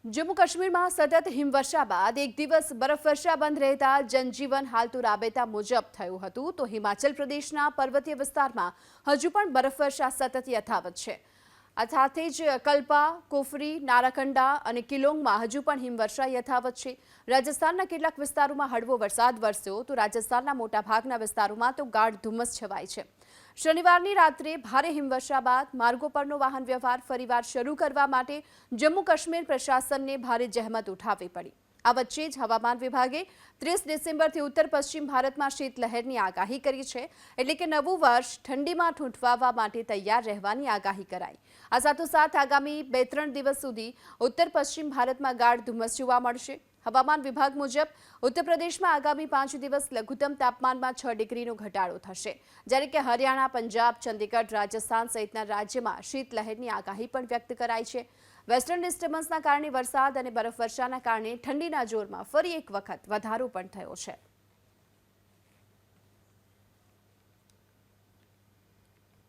जम्मू काश्मीर में सतत हिमवर्षा बाद एक दिवस बरफवर्षा बंद रहता जनजीवन हाल तो राबेता मुजब थयुं हतुं तो हिमाचल प्रदेशना पर्वतीय विस्तारमां हजू पण बरफवर्षा सतत यथावत छे। आ साथे ज कल्पा, कुफरी, नाराकंडा अने किलोंगमां हजू पण हिमवर्षा यथावत छे। राजस्थानना કેટલાક વિસ્તારોમાં હળવો વરસાદ વરસ્યો તો રાજસ્થાનના મોટાભાગના વિસ્તારોમાં તો ગાઢ ધુમ્મસ છવાઈ છે। શનિવારની રાત્રે ભારે હિમવર્ષા બાદ માર્ગો પરનો વાહન વ્યવહાર ફરીવાર શરૂ કરવા માટે જમ્મુ કાશ્મીર પ્રશાસનને ભારે જહેમત ઉઠાવવી પડી। આ વચ્ચે જ હવામાન વિભાગે 30 ડિસેમ્બરથી ઉત્તર પશ્ચિમ ભારતમાં શીતલહેરની આગાહી કરી છે, એટલે કે નવું વર્ષ ઠંડીમાં ઠૂંઠવાવા માટે તૈયાર રહેવાની આગાહી કરાઈ। આ સાથોસાથ આગામી 2-3 દિવસ સુધી ઉત્તર પશ્ચિમ ભારતમાં ગાઢ ધુમ્મસ જોવા મળશે। હવામાન વિભાગ મુજબ ઉત્તર પ્રદેશમાં આગામી 5 દિવસ લઘુત્તમ તાપમાનમાં 6 ડિગ્રીનો ઘટાડો થશે, જ્યારે કે હરિયાણા, પંજાબ, ચંદીગઢ, રાજસ્થાન સહિતના રાજ્યમાં શીતલહેરની આગાહી પણ વ્યક્ત કરાઈ છે। વેસ્ટર્ન ડિસ્ટર્બન્સના કારણે વરસાદ અને બરફવર્ષાના કારણે ઠંડીના જોરમાં ફરી એક વખત વધારો પણ થયો છે।